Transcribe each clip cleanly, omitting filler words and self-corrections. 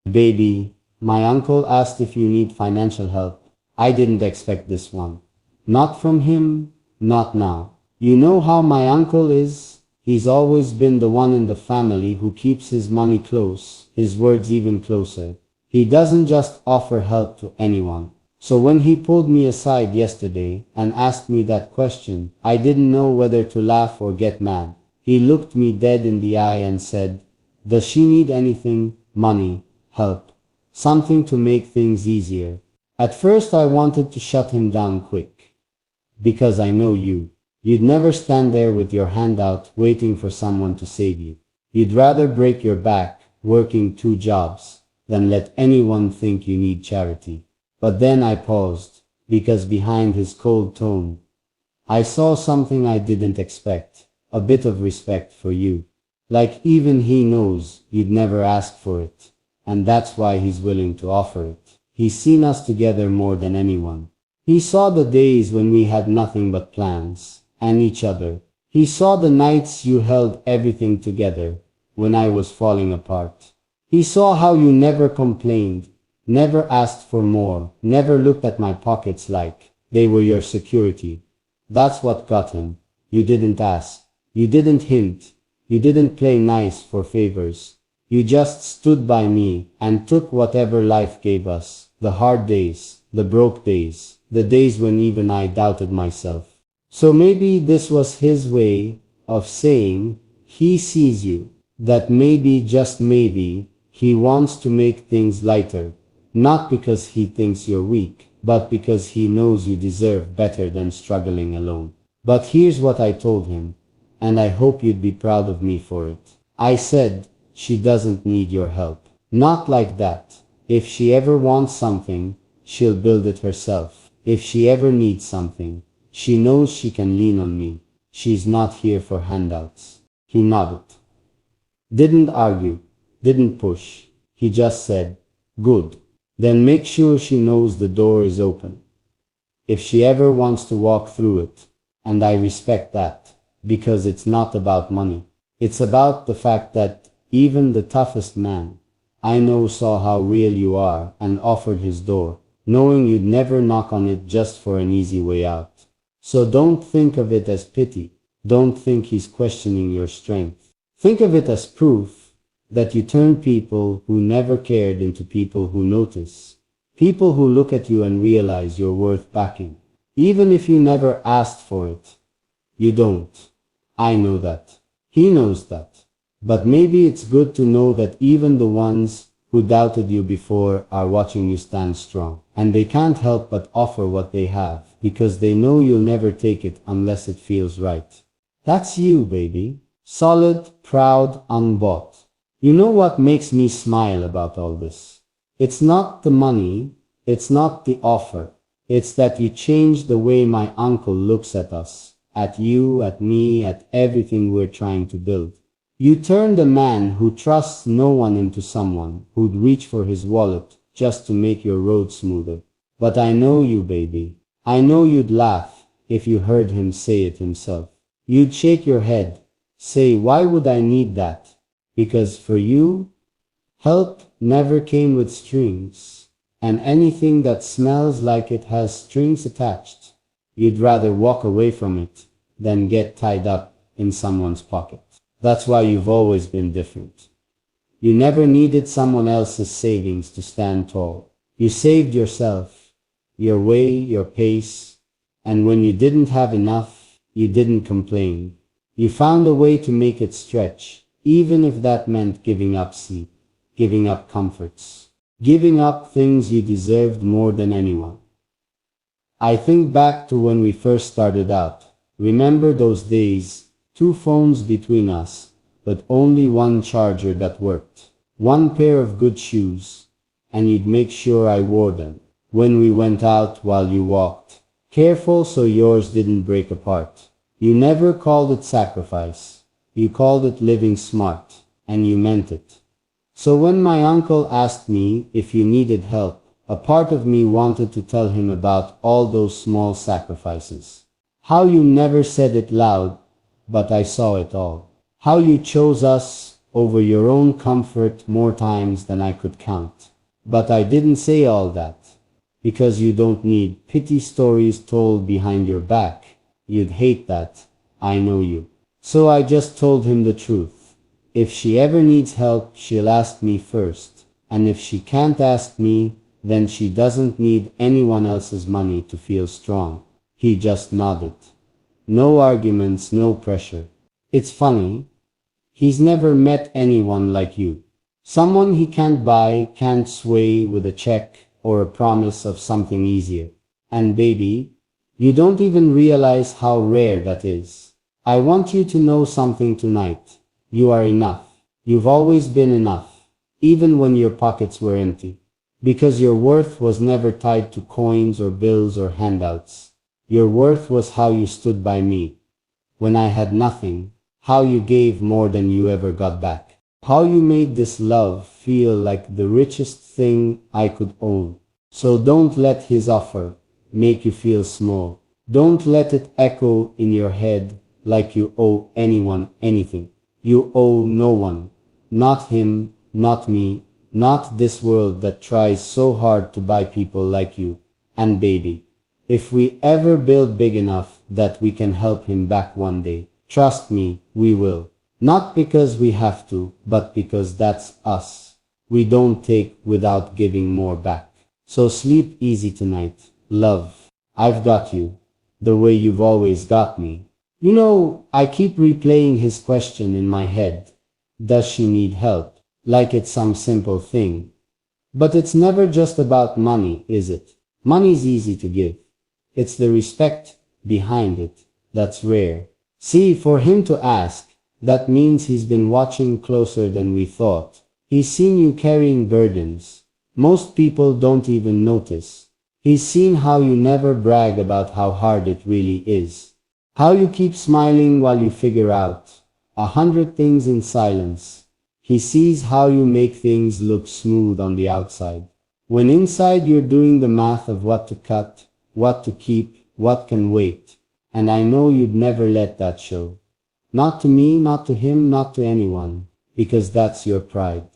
Baby, my uncle asked if you need financial help. I didn't expect this one. Not from him, not now. You know how my uncle is? He's always been the one in the family who keeps his money close, his words even closer. He doesn't just offer help to anyone. So when he pulled me aside yesterday and asked me that question, I didn't know whether to laugh or get mad. He looked me dead in the eye and said, "Does she need anything? Money, help, something to make things easier?" At first I wanted to shut him down quick. Because I know you. You'd never stand there with your hand out waiting for someone to save you. You'd rather break your back working 2 jobs than let anyone think you need charity. But then I paused, because behind his cold tone, I saw something I didn't expect, a bit of respect for you. Like even he knows you'd never ask for it, and that's why he's willing to offer it. He's seen us together more than anyone. He saw the days when we had nothing but plans, and each other. He saw the nights you held everything together, when I was falling apart. He saw how you never complained, never asked for more, never looked at my pockets like they were your security. That's what got him. You didn't ask. You didn't hint. You didn't play nice for favors. You just stood by me and took whatever life gave us. The hard days, the broke days, the days when even I doubted myself. So maybe this was his way of saying he sees you. That maybe, just maybe, he wants to make things lighter. Not because he thinks you're weak, but because he knows you deserve better than struggling alone. But here's what I told him, and I hope you'd be proud of me for it. I said, she doesn't need your help. Not like that. If she ever wants something, she'll build it herself. If she ever needs something, she knows she can lean on me. She's not here for handouts. He nodded. Didn't argue, didn't push. He just said, good. Then make sure she knows the door is open. If she ever wants to walk through it. And I respect that, because it's not about money. It's about the fact that even the toughest man I know saw how real you are and offered his door, knowing you'd never knock on it just for an easy way out. So don't think of it as pity. Don't think he's questioning your strength. Think of it as proof that you turn people who never cared into people who notice. People who look at you and realize you're worth backing. Even if you never asked for it. You don't. I know that. He knows that. But maybe it's good to know that even the ones who doubted you before are watching you stand strong. And they can't help but offer what they have, because they know you'll never take it unless it feels right. That's you, baby. Solid, proud, unbought. You know what makes me smile about all this? It's not the money, it's not the offer. It's that you changed the way my uncle looks at us, at you, at me, at everything we're trying to build. You turned a man who trusts no one into someone who'd reach for his wallet just to make your road smoother. But I know you, baby. I know you'd laugh if you heard him say it himself. You'd shake your head, say, why would I need that? Because for you, help never came with strings, and anything that smells like it has strings attached, you'd rather walk away from it than get tied up in someone's pocket. That's why you've always been different. You never needed someone else's savings to stand tall. You saved yourself, your way, your pace, and when you didn't have enough, you didn't complain. You found a way to make it stretch. Even if that meant giving up sleep, giving up comforts, giving up things you deserved more than anyone. I think back to when we first started out. Remember those days, 2 phones between us, but only 1 charger that worked, 1 pair of good shoes, and you'd make sure I wore them when we went out while you walked, careful so yours didn't break apart. You never called it sacrifice. You called it living smart, and you meant it. So when my uncle asked me if you needed help, a part of me wanted to tell him about all those small sacrifices. How you never said it loud, but I saw it all. How you chose us over your own comfort more times than I could count. But I didn't say all that, because you don't need pity stories told behind your back. You'd hate that, I know you. So I just told him the truth. If she ever needs help, she'll ask me first. And if she can't ask me, then she doesn't need anyone else's money to feel strong. He just nodded. No arguments, no pressure. It's funny. He's never met anyone like you. Someone he can't buy, can't sway with a check or a promise of something easier. And baby, you don't even realize how rare that is. I want you to know something tonight. You are enough. You've always been enough, even when your pockets were empty. Because your worth was never tied to coins or bills or handouts. Your worth was how you stood by me when I had nothing, how you gave more than you ever got back, how you made this love feel like the richest thing I could own. So don't let his offer make you feel small. Don't let it echo in your head like you owe anyone anything. You owe no one. Not him, not me, not this world that tries so hard to buy people like you. And baby, if we ever build big enough that we can help him back one day, trust me, we will. Not because we have to, but because that's us. We don't take without giving more back. So sleep easy tonight, love. I've got you, the way you've always got me. You know, I keep replaying his question in my head. Does she need help? Like it's some simple thing. But it's never just about money, is it? Money's easy to give. It's the respect behind it that's rare. See, for him to ask, that means he's been watching closer than we thought. He's seen you carrying burdens most people don't even notice. He's seen how you never brag about how hard it really is. How you keep smiling while you figure out 100 things in silence. He sees how you make things look smooth on the outside, when inside you're doing the math of what to cut, what to keep, what can wait. And I know you'd never let that show. Not to me, not to him, not to anyone, because that's your pride.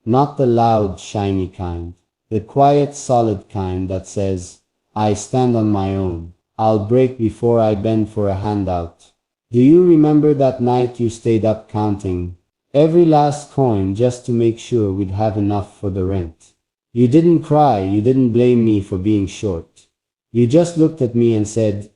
Not the loud, shiny kind, the quiet, solid kind that says, I stand on my own. I'll break before I bend for a handout. Do you remember that night you stayed up counting every last coin just to make sure we'd have enough for the rent? You didn't cry, you didn't blame me for being short. You just looked at me and said,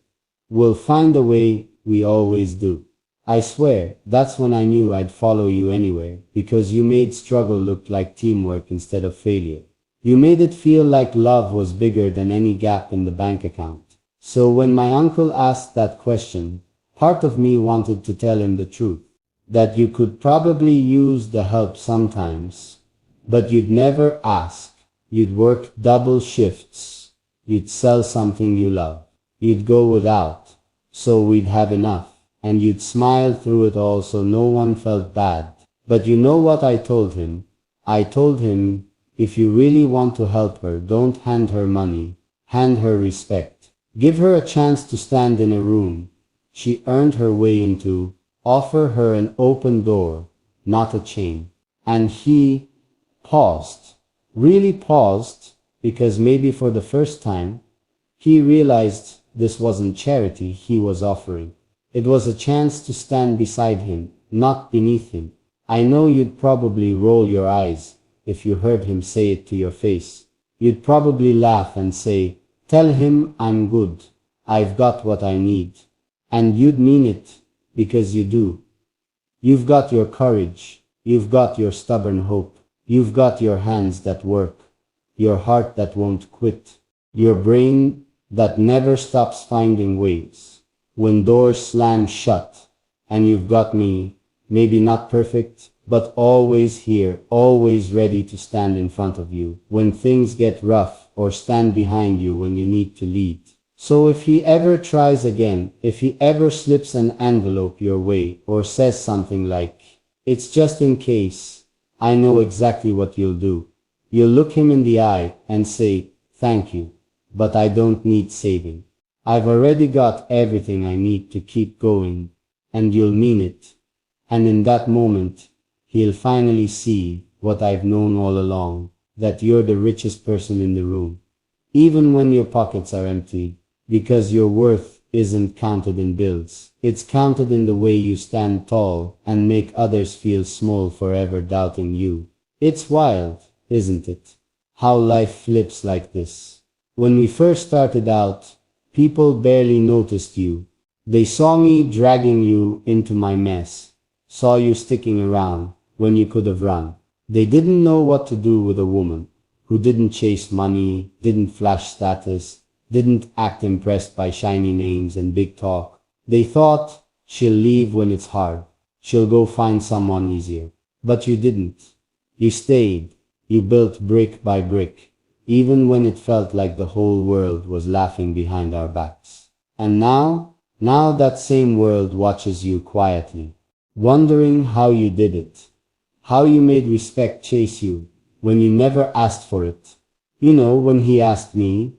we'll find a way, we always do. I swear, that's when I knew I'd follow you anywhere, because you made struggle look like teamwork instead of failure. You made it feel like love was bigger than any gap in the bank account. So when my uncle asked that question, part of me wanted to tell him the truth. That you could probably use the help sometimes, but you'd never ask. You'd work double shifts. You'd sell something you love. You'd go without, so we'd have enough. And you'd smile through it all so no one felt bad. But you know what I told him? I told him, if you really want to help her, don't hand her money. Hand her respect. Give her a chance to stand in a room she earned her way into. Offer her an open door, not a chain. And he paused. Really paused, because maybe for the first time, he realized this wasn't charity he was offering. It was a chance to stand beside him, not beneath him. I know you'd probably roll your eyes if you heard him say it to your face. You'd probably laugh and say, tell him I'm good. I've got what I need. And you'd mean it, because you do. You've got your courage. You've got your stubborn hope. You've got your hands that work. Your heart that won't quit. Your brain that never stops finding ways when doors slam shut. And you've got me, maybe not perfect, but always here, always ready to stand in front of you when things get rough, or stand behind you when you need to lead. So if he ever tries again, if he ever slips an envelope your way, or says something like, it's just in case, I know exactly what you'll do. You'll look him in the eye and say, thank you, but I don't need saving. I've already got everything I need to keep going, and you'll mean it. And in that moment, he'll finally see what I've known all along, that you're the richest person in the room. Even when your pockets are empty, because your worth isn't counted in bills. It's counted in the way you stand tall and make others feel small forever doubting you. It's wild, isn't it? How life flips like this. When we first started out, people barely noticed you. They saw me dragging you into my mess, saw you sticking around when you could have run. They didn't know what to do with a woman who didn't chase money, didn't flash status, didn't act impressed by shiny names and big talk. They thought, she'll leave when it's hard. She'll go find someone easier. But you didn't. You stayed. You built brick by brick, even when it felt like the whole world was laughing behind our backs. And now that same world watches you quietly, wondering how you did it, how you made respect chase you when you never asked for it. You know, when he asked me,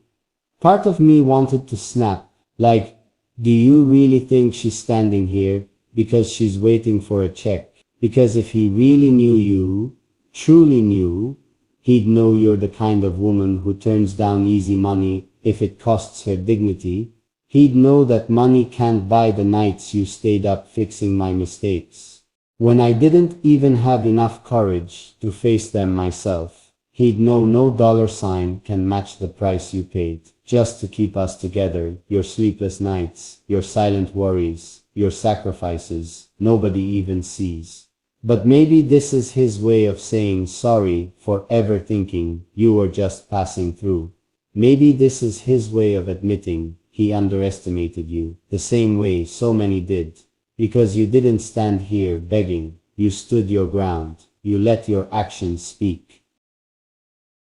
part of me wanted to snap, like, do you really think she's standing here because she's waiting for a check? Because if he really knew you, truly knew, he'd know you're the kind of woman who turns down easy money if it costs her dignity. He'd know that money can't buy the nights you stayed up fixing my mistakes, when I didn't even have enough courage to face them myself. He'd know no dollar sign can match the price you paid just to keep us together, your sleepless nights, your silent worries, your sacrifices nobody even sees. But maybe this is his way of saying sorry for ever thinking you were just passing through. Maybe this is his way of admitting he underestimated you, the same way so many did. Because you didn't stand here begging, you stood your ground, you let your actions speak.